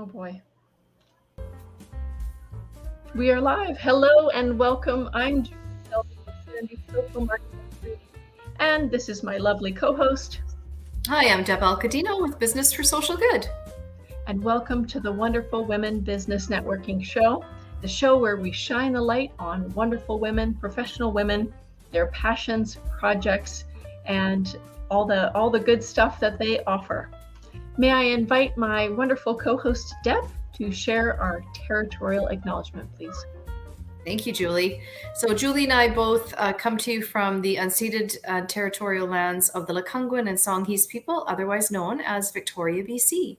Oh boy. We are live. Hello and welcome. I'm Juhli, Social Marketing, and this is my lovely co-host. Hi, I'm Deb Alcadinho with Business for Social Good. And welcome to the Wonderful Women Business Networking Show, the show where we shine a light on wonderful women, professional women, their passions, projects, and all the good stuff that they offer. May I invite my wonderful co-host, Deb, to share our territorial acknowledgement, please. Thank you, Julie. So Julie and I both come to you from the unceded territorial lands of the Lekwungen and Songhees people, otherwise known as Victoria, BC.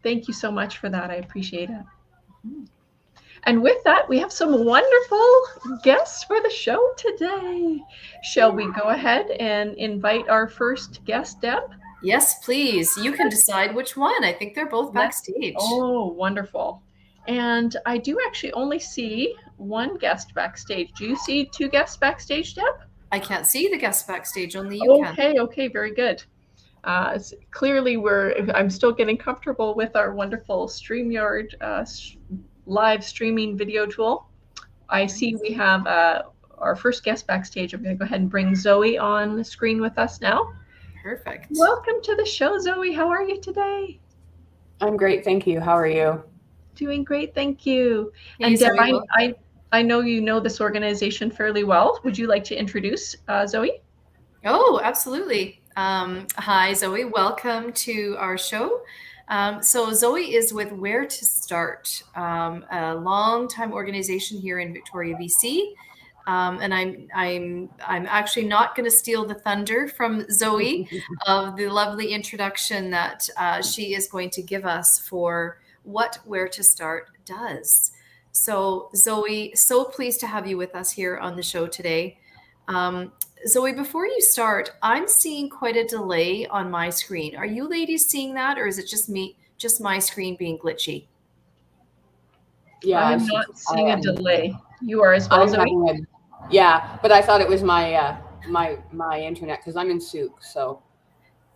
Thank you so much for that. I appreciate it. And with that, we have some wonderful guests for the show today. Shall we go ahead and invite our first guest, Deb? Yes, please. You can decide which one. I think they're both backstage. Oh, wonderful. And I do actually only see one guest backstage. Do you see two guests backstage, Deb? I can't see the guests backstage, only you can. Okay, very good. Clearly, I'm still getting comfortable with our wonderful StreamYard live streaming video tool. I see we have our first guest backstage. I'm going to go ahead and bring Zoey on the screen with us now. Perfect. Welcome to the show, Zoey. How are you today? I'm great, thank you. How are you? Doing great, thank you. Hey, and Deb, Zoey, I know you know this organization fairly well. Would you like to introduce Zoey? Oh, absolutely. Hi, Zoey. Welcome to our show. So Zoey is with Wear2Start, a long-time organization here in Victoria, BC. And I'm actually not going to steal the thunder from Zoey of the lovely introduction that she is going to give us for what Wear2Start does. So Zoey, so pleased to have you with us here on the show today. Zoey, before you start, I'm seeing quite a delay on my screen. Are you ladies seeing that, or is it just my screen being glitchy? Yeah, I'm not seeing a delay. You are as well, Zoey? Yeah, but I thought it was my my internet because I'm in Souk, so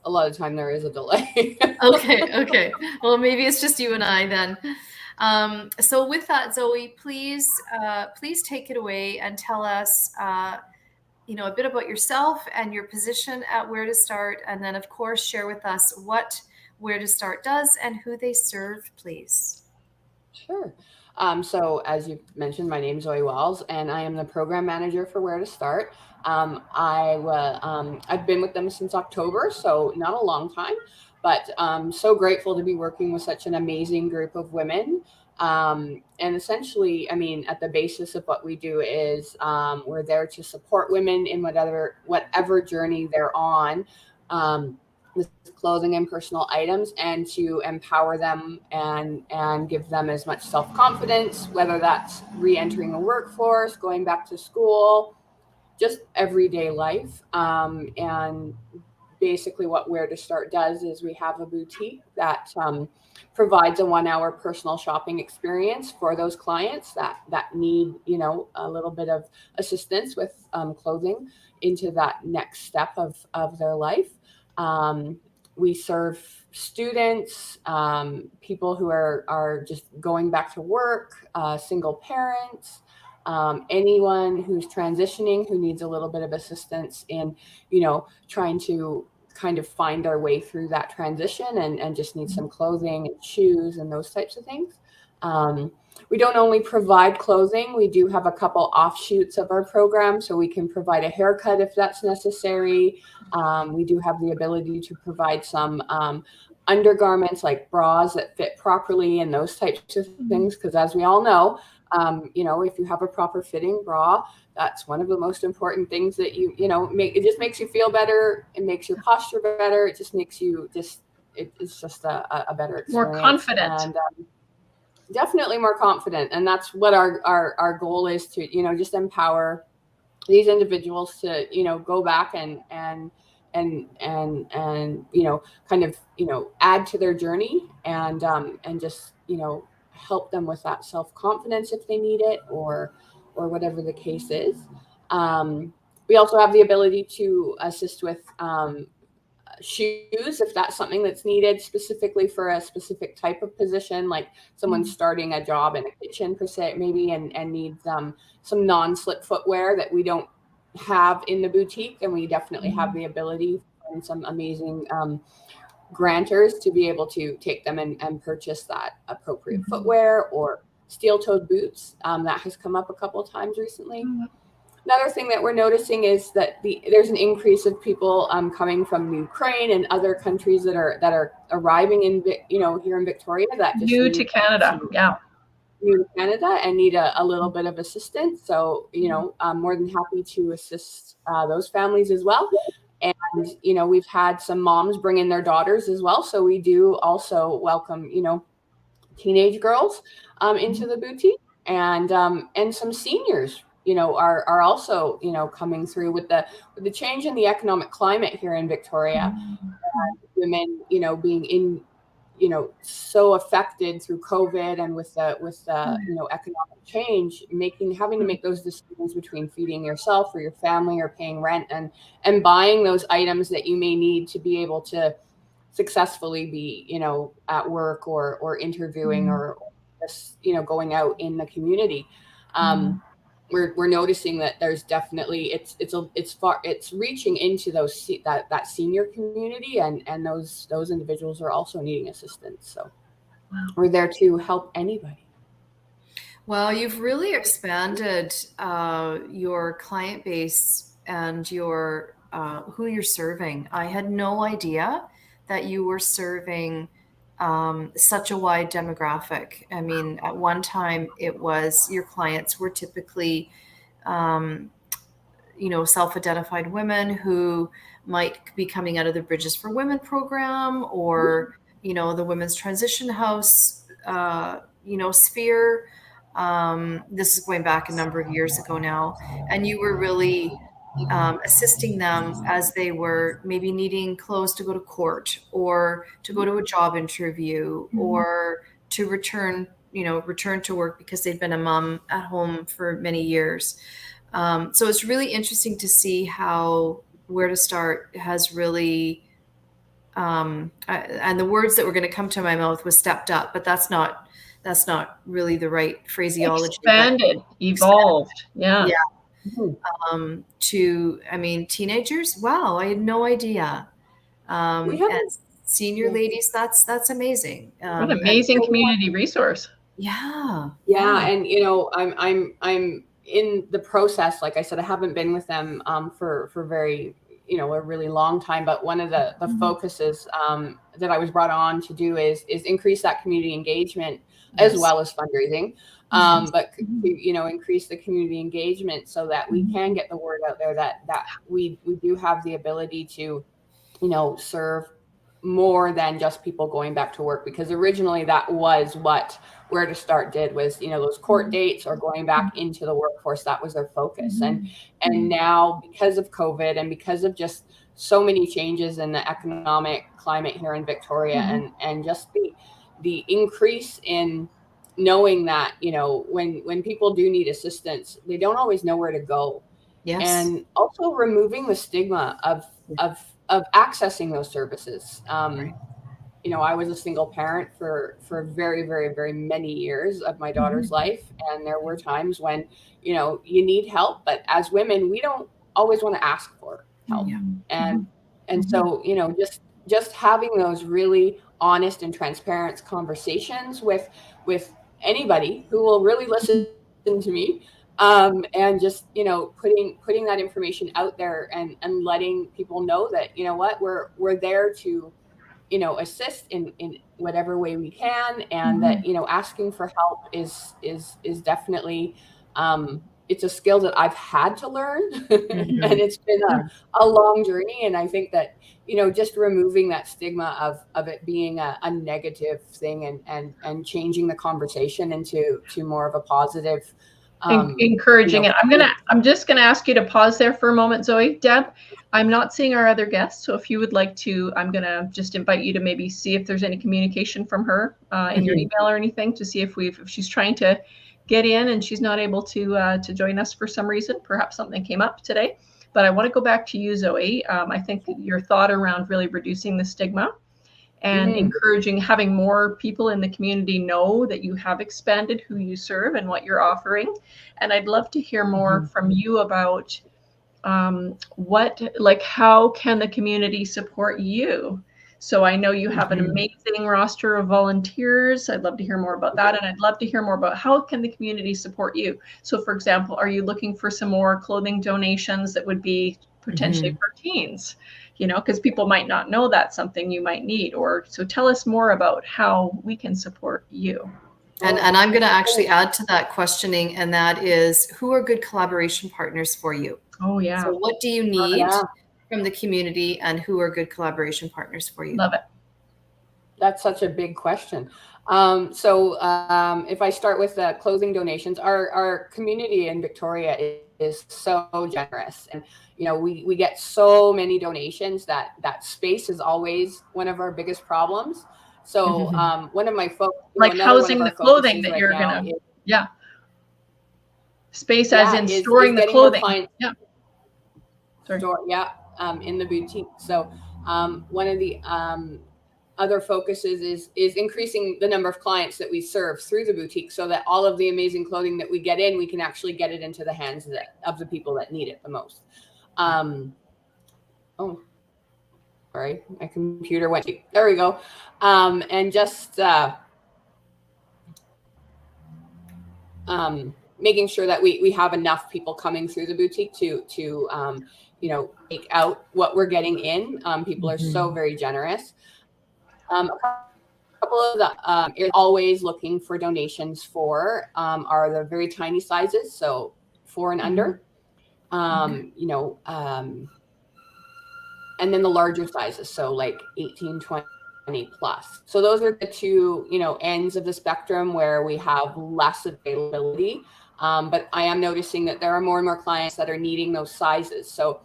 a lot of time there is a delay. Okay. Well, maybe it's just you and I then. So with that, Zoey, please take it away and tell us, a bit about yourself and your position at Wear2Start, and then of course share with us what Wear2Start does and who they serve, please. Sure. So as you mentioned, my name is Zoey Wells, and I am the program manager for Wear2Start. I've been with them since October, so not a long time, but so grateful to be working with such an amazing group of women. And essentially, I mean, at the basis of what we do is we're there to support women in whatever journey they're on. With clothing and personal items, and to empower them and give them as much self-confidence, whether that's re-entering the workforce, going back to school, just everyday life. And basically what Wear2Start does is we have a boutique that provides a 1-hour personal shopping experience for those clients that need, a little bit of assistance with clothing into that next step of their life. We serve students, people who are just going back to work, single parents, anyone who's transitioning, who needs a little bit of assistance in, trying to kind of find our way through that transition and just need some clothing and shoes and those types of things. We don't only provide clothing, we do have a couple offshoots of our program, so we can provide a haircut if that's necessary. We do have the ability to provide some undergarments like bras that fit properly and those types of things, because as we all know, if you have a proper fitting bra, that's one of the most important things that it just makes you feel better. It makes your posture better. It just makes you it's just a better experience. More confident. And, definitely more confident. And that's what our goal is, to, just empower these individuals to, go back and kind of, add to their journey and just, help them with that self-confidence if they need it or whatever the case is. We also have the ability to assist with shoes, if that's something that's needed specifically for a specific type of position, like someone starting a job in a kitchen per se, maybe, and needs some non-slip footwear that we don't have in the boutique. And we definitely have the ability and some amazing grantors to be able to take them and purchase that appropriate footwear, or steel-toed boots. That has come up a couple of times recently. Another thing that we're noticing is that there's an increase of people coming from Ukraine and other countries that are arriving in here in Victoria that just new to Canada, new to Canada, and need a little bit of assistance. So I'm more than happy to assist those families as well. And we've had some moms bring in their daughters as well. So we do also welcome teenage girls into the boutique, and some seniors are also coming through with the change in the economic climate here in Victoria. Women being in so affected through COVID, and with the economic change, having to make those decisions between feeding yourself or your family, or paying rent, and buying those items that you may need to be able to successfully be at work, or interviewing, or just going out in the community. We're noticing that there's definitely it's reaching into that senior community, and those individuals are also needing assistance. So we're there to help anybody. Well, you've really expanded your client base and your who you're serving. I had no idea that you were serving such a wide demographic. I mean, at one time it was your clients were typically, self-identified women who might be coming out of the Bridges for Women program, or, the Women's Transition House, sphere. This is going back a number of years ago now. And you were really assisting them as they were maybe needing clothes to go to court, or to go to a job interview, or to return to work because they'd been a mom at home for many years. So it's really interesting to see how Wear2Start has really, and the words that were going to come to my mouth was stepped up, but that's not really the right phraseology. Expanded, evolved. Yeah. Teenagers. Wow. I had no idea. And senior ladies, that's amazing. What an amazing community resource. Yeah. And I'm in the process. Like I said, I haven't been with them for very a really long time, but one of the focuses that I was brought on to do is increase that community engagement, as well as fundraising, but increase the community engagement so that we can get the word out there that we do have the ability to serve more than just people going back to work, because originally that was what Wear2Start did, was those court dates or going back into the workforce. That was their focus. And now, because of COVID, and because of just so many changes in the economic climate here in Victoria, and just the increase in knowing that when people do need assistance, they don't always know where to go. Yes. And also removing the stigma of accessing those services. Right. I was a single parent for very, very, very many years of my daughter's life. And there were times when, you need help, but as women, we don't always want to ask for help. And so, just having those really honest and transparent conversations with anybody who will really listen to me, and just putting that information out there, and letting people know that we're there to assist in whatever way we can, and that asking for help is definitely it's a skill that I've had to learn, and it's been a long journey. And I think that just removing that stigma of it being a negative thing, and changing the conversation into more of a positive, encouraging it. I'm just gonna ask you to pause there for a moment, Zoey. Deb, I'm not seeing our other guests, so if you would like to, I'm gonna just invite you to maybe see if there's any communication from her in your email or anything, to see if she's trying to get in and she's not able to join us for some reason. Perhaps something came up today. But I want to go back to you, Zoey. I think your thought around really reducing the stigma and encouraging, having more people in the community know that you have expanded who you serve and what you're offering. And I'd love to hear more from you about how can the community support you? So I know you have an amazing roster of volunteers. I'd love to hear more about that. And I'd love to hear more about how can the community support you? So for example, are you looking for some more clothing donations that would be potentially for teens? You know, because people might not know that's something you might need. Or so tell us more about how we can support you. And I'm going to actually add to that questioning, and that is, who are good collaboration partners for you? Oh, yeah. So what do you need from the community, and who are good collaboration partners for you? Love it. That's such a big question. If I start with the clothing donations, our community in Victoria is so generous. And, you know, we get so many donations that space is always one of our biggest problems. So one of my folks, like housing the clothing that you're gonna, space as in storing the clothing. In the boutique. So one of the other focuses is increasing the number of clients that we serve through the boutique, so that all of the amazing clothing that we get in, we can actually get it into the hands of the people that need it the most. Sorry, my computer went. There we go. And just making sure that we have enough people coming through the boutique to take out what we're getting in. People are so very generous. A couple of the always looking for donations for are the very tiny sizes, so 4 and under. And then the larger sizes, so like 18, 20 plus. So those are the two, ends of the spectrum where we have less availability. But I am noticing that there are more and more clients that are needing those sizes. So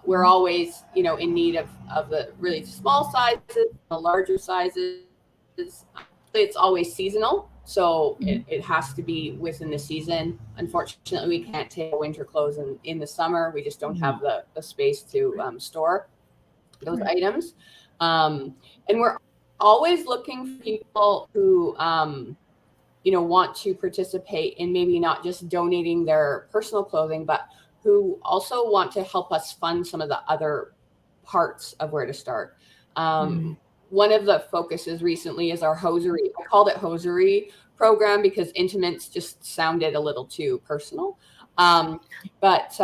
we're always, in need of the really small sizes, the larger sizes. It's always seasonal. So it has to be within the season. Unfortunately, we can't take winter clothes in the summer. We just don't have the space to store those items. And we're always looking for people who, want to participate in maybe not just donating their personal clothing, but who also want to help us fund some of the other parts of Wear2Start. One of the focuses recently is our hosiery. I called it hosiery program because intimates just sounded a little too personal. But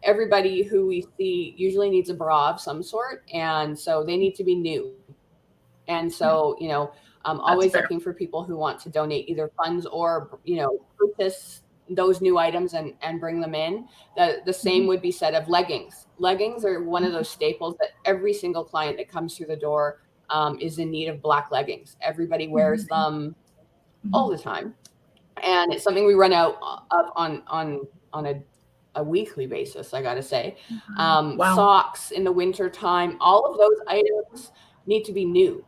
everybody who we see usually needs a bra of some sort. And so they need to be new. And so, I'm always looking for people who want to donate either funds or, purchase those new items and bring them in. The same would be said of leggings. Leggings are one of those staples that every single client that comes through the door is in need of black leggings. Everybody wears them all the time. And it's something we run out of on a weekly basis, I gotta say. Socks in the winter time, all of those items need to be new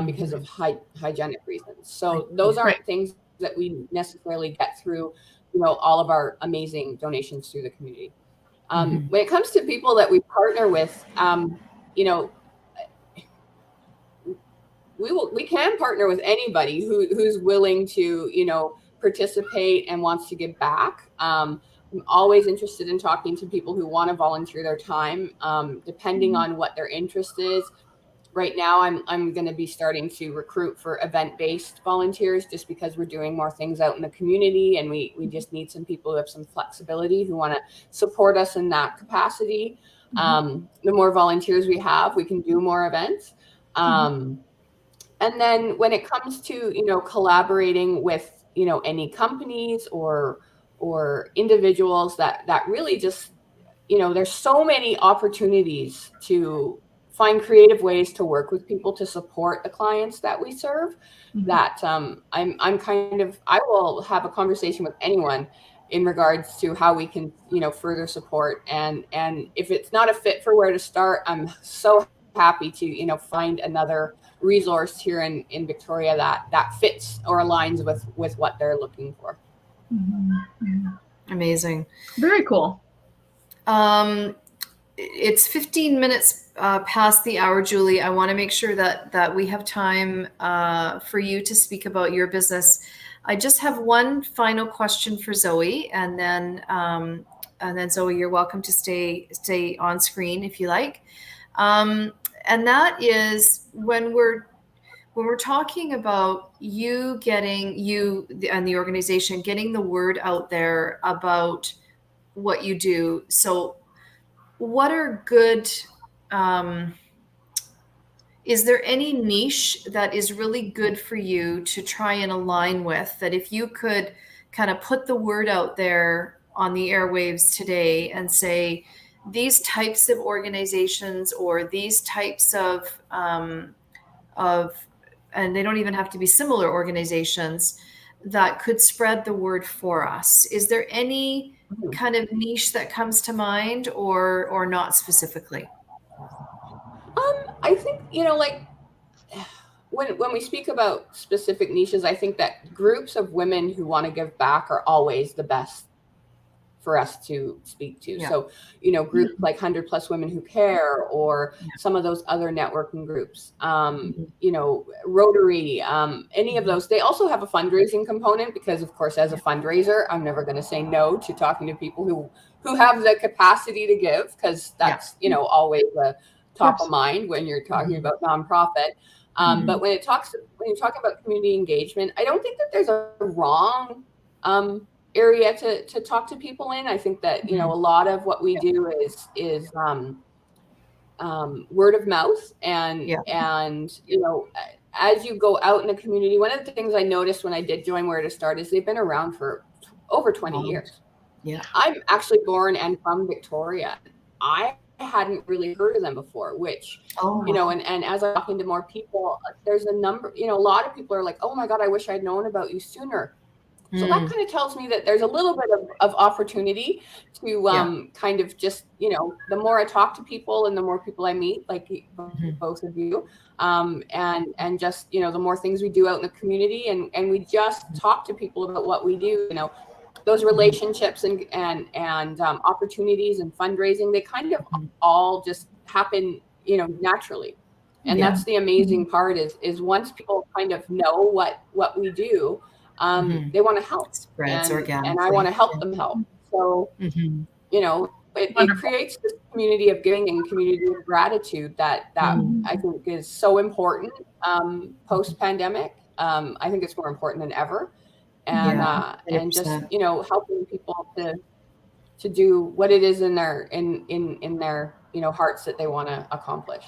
because of hygienic reasons. So those aren't things that we necessarily get through, all of our amazing donations through the community. When it comes to people that we partner with, we can partner with anybody who's willing to, participate and wants to give back. I'm always interested in talking to people who want to volunteer their time, depending on what their interest is. Right now, I'm going to be starting to recruit for event-based volunteers just because we're doing more things out in the community, and we just need some people who have some flexibility, who want to support us in that capacity. The more volunteers we have, we can do more events. And then when it comes to, collaborating with, any companies or individuals that really just, there's so many opportunities to find creative ways to work with people to support the clients that we serve, that I will have a conversation with anyone in regards to how we can, further support. And if it's not a fit for Wear2Start, I'm so happy to, find another resource here in Victoria that fits or aligns with what they're looking for. Amazing. Very cool. It's 15 minutes past the hour, Julie. I want to make sure that we have time for you to speak about your business. I just have one final question for Zoey, and then Zoey, you're welcome to stay on screen if you like. And that is when we're talking about you and the organization getting the word out there about what you do. So what are good, is there any niche that is really good for you to try and align with, that if you could kind of put the word out there on the airwaves today and say, these types of organizations or these types of, and they don't even have to be similar organizations, that could spread the word for us? Is there any kind of niche that comes to mind, or not specifically? I think, like when we speak about specific niches, I think that groups of women who want to give back are always the best for us to speak to. Yeah. So, groups like 100 Plus Women Who Care, or some of those other networking groups, Rotary, any of those. They also have a fundraising component because, of course, as a fundraiser, I'm never going to say no to talking to people who have the capacity to give, because that's, always a top of mind when you're talking about nonprofit. But when you're talking about community engagement, I don't think that there's a wrong area to talk to people in. I think that, a lot of what we do is word of mouth, and as you go out in a community, one of the things I noticed when I did join Wear2Start is they've been around for over 20 years. Yeah. I'm actually born and from Victoria. I hadn't really heard of them before, which, and as I'm talking to more people, there's a number, a lot of people are like, oh my God, I wish I'd known about you sooner. So that kind of tells me that there's a little bit of opportunity to kind of just, the more I talk to people and the more people I meet, like both of you, and just, the more things we do out in the community, and we just talk to people about what we do, those relationships and opportunities and fundraising, they kind of all just happen, naturally. And that's the amazing part is once people kind of know what we do, they want to help, and I want to help them help. So, it creates this community of giving and community of gratitude that I think is so important post pandemic. I think it's more important than ever, and just helping people to do what it is in their hearts that they want to accomplish.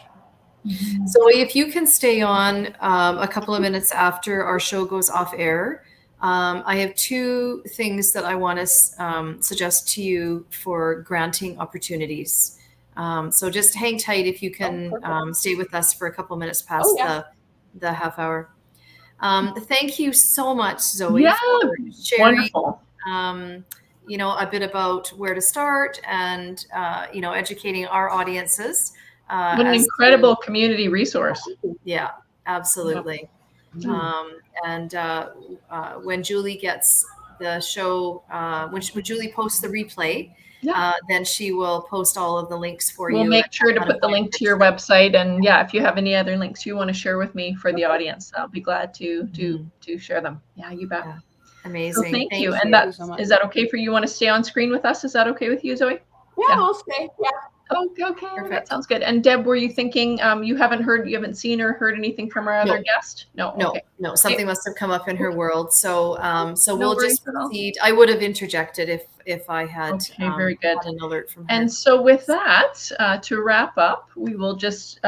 So if you can stay on a couple of minutes after our show goes off air, I have two things that I want to suggest to you for granting opportunities. So just hang tight if you can stay with us for a couple of minutes past the half hour. Thank you so much, Zoey, for sharing a bit about Wear2Start and educating our audiences. What an incredible community resource. Yeah, absolutely. And when Julie gets the show, when Julie posts the replay, then she will post all of the links for you. We'll make sure to put the link to your website, and if you have any other links you want to share with me for the audience, I'll be glad to share them. Yeah, you bet. Yeah. Amazing. So thank you. And is that okay for you? Want to stay on screen with us? Is that okay with you, Zoey? Yeah, I'll stay. Yeah. Okay, that sounds good. And Deb, were you thinking you haven't seen or heard anything from our other guest? No. Something must have come up in her world. So we'll just proceed. I would have interjected if I had very good. Had an alert from her. And so with that, to wrap up, we will just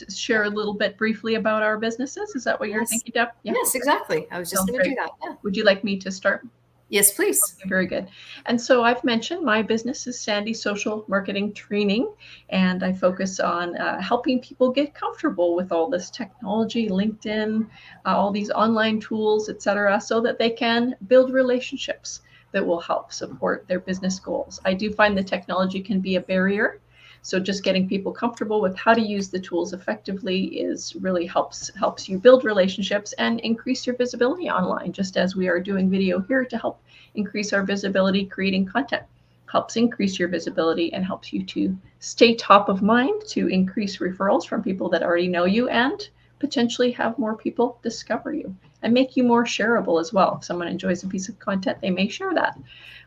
share a little bit briefly about our businesses. Is that what you're thinking, Deb? Yeah. Yes, exactly. I was just going to do that. Yeah. Would you like me to start? Yes, please. Okay, very good. And so I've mentioned my business is Sandy Social Marketing Training, and I focus on helping people get comfortable with all this technology, LinkedIn, all these online tools, etc., so that they can build relationships that will help support their business goals. I do find the technology can be a barrier. So just getting people comfortable with how to use the tools effectively really helps you build relationships and increase your visibility online, just as we are doing video here to help increase our visibility, creating content. helps increase your visibility and helps you to stay top of mind, to increase referrals from people that already know you and potentially have more people discover you and make you more shareable as well. If someone enjoys a piece of content, they may share that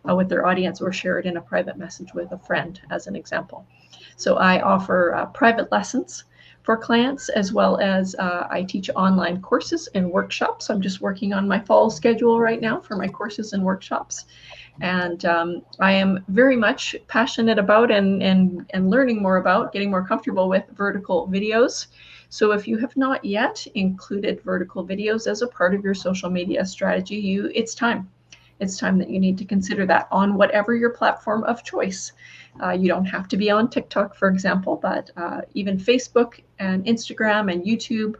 with their audience or share it in a private message with a friend, as an example. So I offer private lessons for clients, as well as I teach online courses and workshops. I'm just working on my fall schedule right now for my courses and workshops. And I am very much passionate about and learning more about, getting more comfortable with vertical videos. So if you have not yet included vertical videos as a part of your social media strategy, it's time. It's time that you need to consider that on whatever your platform of choice. You don't have to be on TikTok, for example, but even Facebook and Instagram and YouTube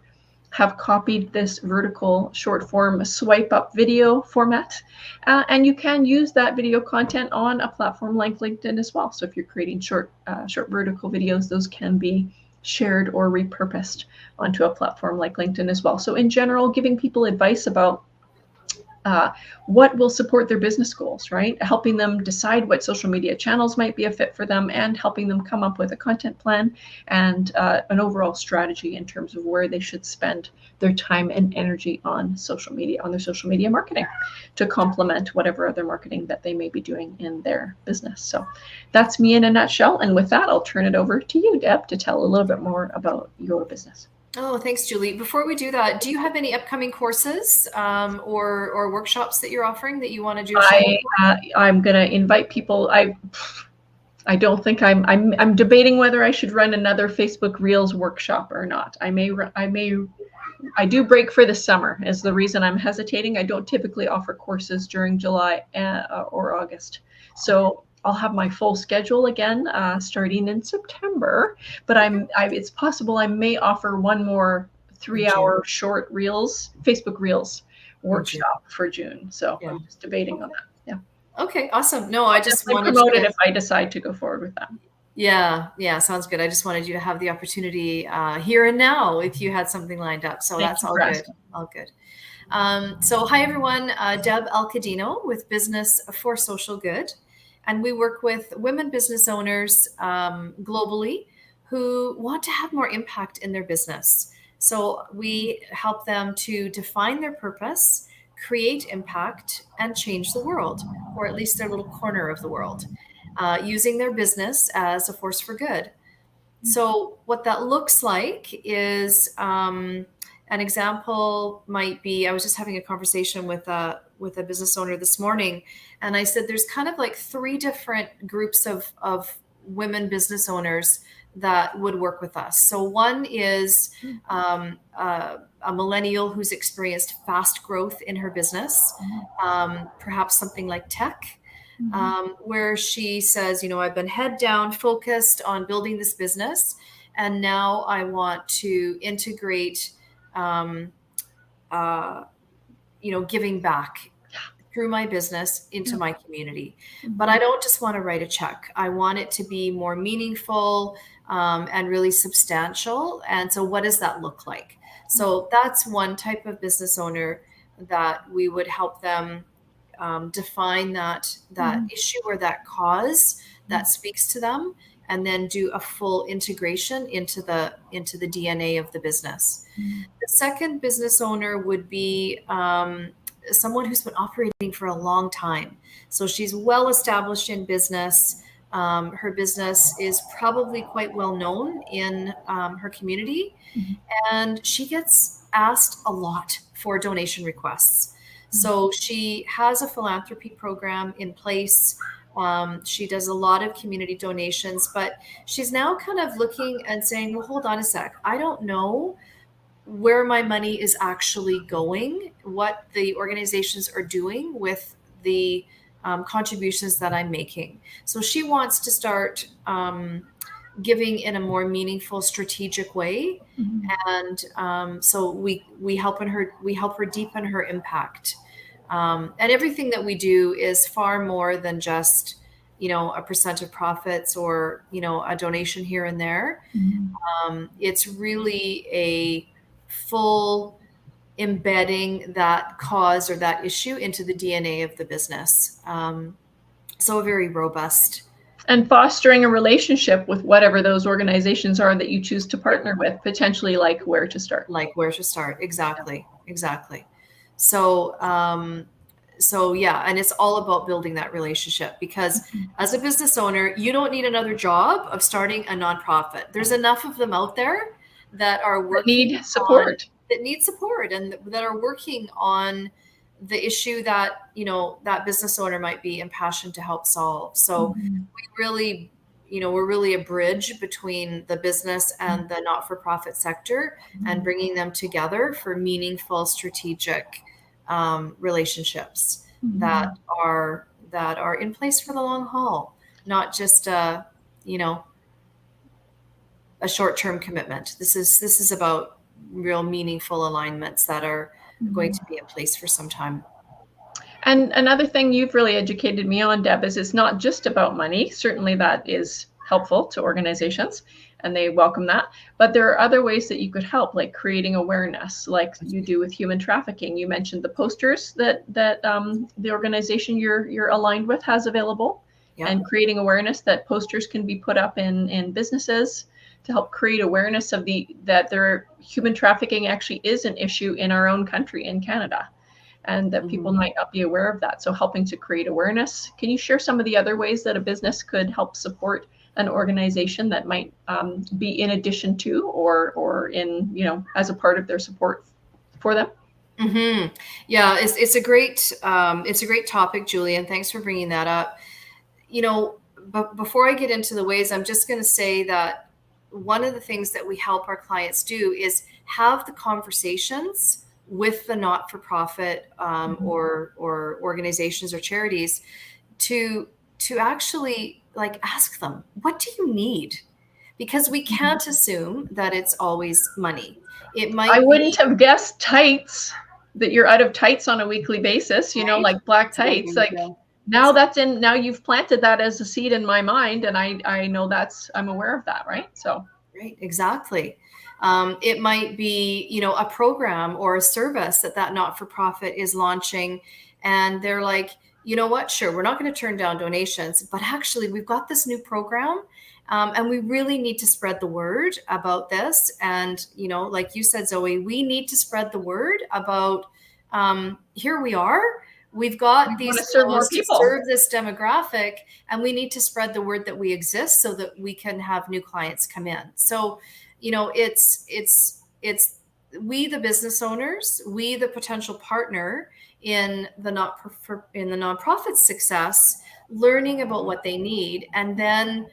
have copied this vertical short form swipe up video format. And you can use that video content on a platform like LinkedIn as well. So if you're creating short vertical videos, those can be shared or repurposed onto a platform like LinkedIn as well. So in general, giving people advice about what will support their business goals, right? Helping them decide what social media channels might be a fit for them, and helping them come up with a content plan and an overall strategy in terms of where they should spend their time and energy on social media, on their social media marketing, to complement whatever other marketing that they may be doing in their business. So that's me in a nutshell. And with that, I'll turn it over to you, Deb, to tell a little bit more about your business. Oh, thanks, Juhli. Before we do that, do you have any upcoming courses or workshops that you're offering that you want to do? I'm going to invite people. I don't think I'm debating whether I should run another Facebook Reels workshop or not. I do break for the summer is the reason I'm hesitating. I don't typically offer courses during July or August. So I'll have my full schedule again starting in September, but it's possible I may offer one more 3-hour short Facebook Reels workshop for June. So I'm just debating on that. Yeah. Okay, awesome. No, I just wanted to promote it if I decide to go forward with that. Yeah, sounds good. I just wanted you to have the opportunity here and now if you had something lined up. So that's all good. All good. So hi everyone, Deb Alcadinho with Business for Social Good. And we work with women business owners globally who want to have more impact in their business. So we help them to define their purpose, create impact, and change the world, or at least their little corner of the world, using their business as a force for good. So what that looks like is an example might be, I was just having a conversation with a business owner this morning, and I said there's kind of like 3 different groups of women business owners that would work with us. So one is a millennial who's experienced fast growth in her business, perhaps something like tech, where she says, I've been head down focused on building this business, and now I want to integrate giving back through my business into my community. But I don't just want to write a check. I want it to be more meaningful and really substantial. And so what does that look like? So that's one type of business owner that we would help them define that issue or that cause that speaks to them, and then do a full integration into the DNA of the business. The second business owner would be someone who's been operating for a long time. So she's well established in business. Her business is probably quite well known in her community, and she gets asked a lot for donation requests. So she has a philanthropy program in place. She does a lot of community donations, but she's now kind of looking and saying, well, hold on a sec. I don't know where my money is actually going, what the organizations are doing with the contributions that I'm making. So she wants to start giving in a more meaningful, strategic way. And so we help her deepen her impact. And everything that we do is far more than just, a percent of profits or, a donation here and there. It's really a full embedding that cause or that issue into the DNA of the business. So very robust. And fostering a relationship with whatever those organizations are that you choose to partner with, potentially like Wear2Start. Like Wear2Start. Exactly. Exactly. So, so yeah, and it's all about building that relationship, because as a business owner, you don't need another job of starting a nonprofit. There's enough of them out there that are working Need support. that need support and that are working on the issue that, you know, that business owner might be impassioned to help solve. So we really, you know, we're really a bridge between the business and the not-for-profit sector, and bringing them together for meaningful strategic relationships that are in place for the long haul, not just you know, a short-term commitment. This is about real meaningful alignments that are going to be in place for some time. And another thing you've really educated me on, Deb, is it's not just about money. Certainly that is helpful to organizations and they welcome that. But there are other ways that you could help, like creating awareness, like you do with human trafficking. You mentioned the posters that the organization you're aligned with has available, and creating awareness that posters can be put up in businesses to help create awareness of that human trafficking actually is an issue in our own country, in Canada, and that people might not be aware of that. So helping to create awareness. Can you share some of the other ways that a business could help support an organization that might be in addition to or in, you know, as a part of their support for them? Yeah, it's a great topic, Julie, and thanks for bringing that up. You know, but before I get into the ways, I'm just going to say that one of the things that we help our clients do is have the conversations with the not-for-profit or organizations or charities to actually like ask them, what do you need? Because we can't assume that it's always money. It might I wouldn't have guessed tights, that you're out of tights on a weekly basis, you know, like black tights. Like now now you've planted that as a seed in my mind, and I know I'm aware of that, right? So right, exactly. It might be, you know, a program or a service that not-for-profit is launching, and they're like, you know what, sure, we're not going to turn down donations, but actually we've got this new program, and we really need to spread the word about this. And, you know, like you said, Zoe, we need to spread the word about, here we are. We've got these clothes to serve this demographic, and we need to spread the word that we exist so that we can have new clients come in. So, you know, it's we, the business owners, we, the potential partner in the nonprofit success, learning about what they need, and then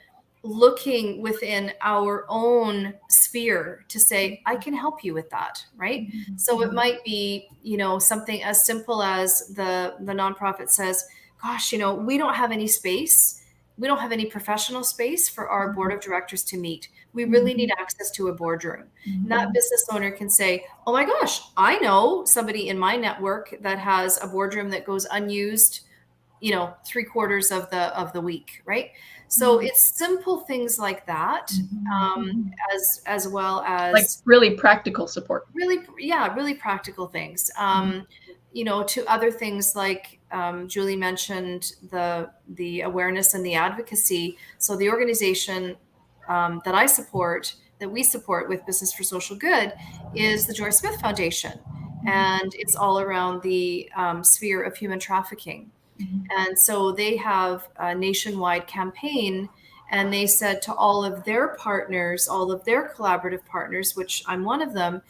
looking within our own sphere to say, I can help you with that, right? So it might be, you know, something as simple as the nonprofit says, gosh, you know, we don't have any space. We don't have any professional space for our board of directors to meet. We really need access to a boardroom. And that business owner can say, oh my gosh, I know somebody in my network that has a boardroom that goes unused, you know, 3/4 of the week, right? So it's simple things like that, as well as like really practical support. Really practical things. You know, to other things like Julie mentioned, the awareness and the advocacy. So the organization that we support with Business for Social Good is the Joy Smith Foundation, and it's all around the sphere of human trafficking. And so they have a nationwide campaign, and they said to all of their partners, all of their collaborative partners, which I'm one of them,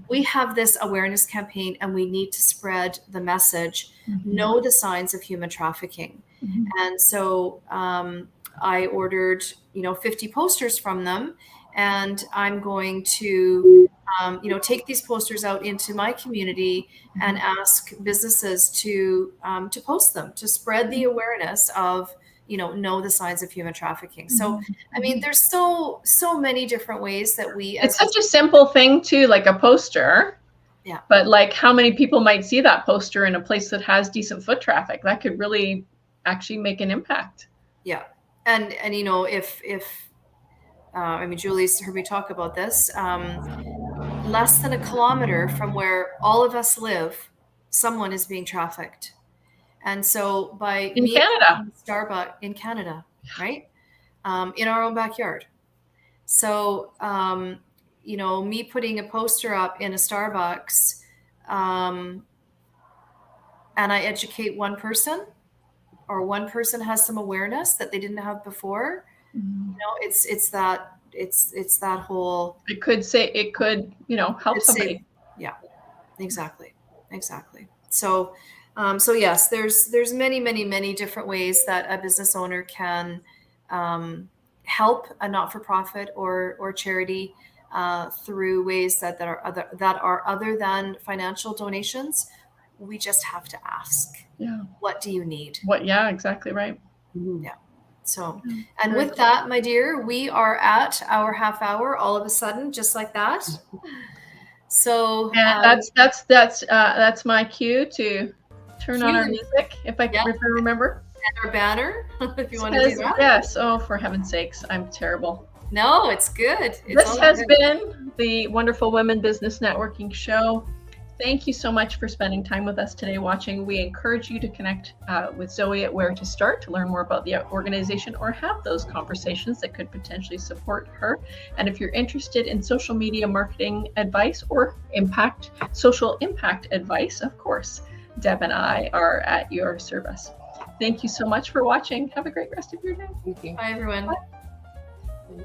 we have this awareness campaign and we need to spread the message, know the signs of human trafficking. And so I ordered, you know, 50 posters from them, and I'm going to you know, take these posters out into my community and ask businesses to post them, to spread the awareness of, you know the signs of human trafficking. So, I mean, there's so many different ways that we. It's such a simple thing too, like a poster. Yeah. But like, how many people might see that poster in a place that has decent foot traffic? That could really actually make an impact. Yeah, and you know, if I mean, Julie's heard me talk about this. Less than a kilometer from where all of us live, someone is being trafficked. And so by In Canada, Starbucks in Canada, right? In our own backyard. So, me putting a poster up in a Starbucks, and I educate one person, or one person has some awareness that they didn't have before. It's that whole. It could help somebody. Yeah, exactly. So, yes, there's many different ways that a business owner can help a not-for-profit or charity through ways that are other than financial donations. We just have to ask. Yeah. What do you need? Yeah, exactly right. Yeah. So, and with that, my dear, we are at our half hour all of a sudden, just like that. So that's my cue to turn on our music, if I remember. And our banner, if you want to do that. Yes. Oh, for heaven's sakes, I'm terrible. No, it's good. This has been the Wonderful Women Business Networking Show. Thank you so much for spending time with us today watching. We encourage you to connect with Zoey at Wear2Start to learn more about the organization or have those conversations that could potentially support her. And if you're interested in social media marketing advice or social impact advice, of course, Deb and I are at your service. Thank you so much for watching. Have a great rest of your day. Thank you. Bye, everyone. Bye.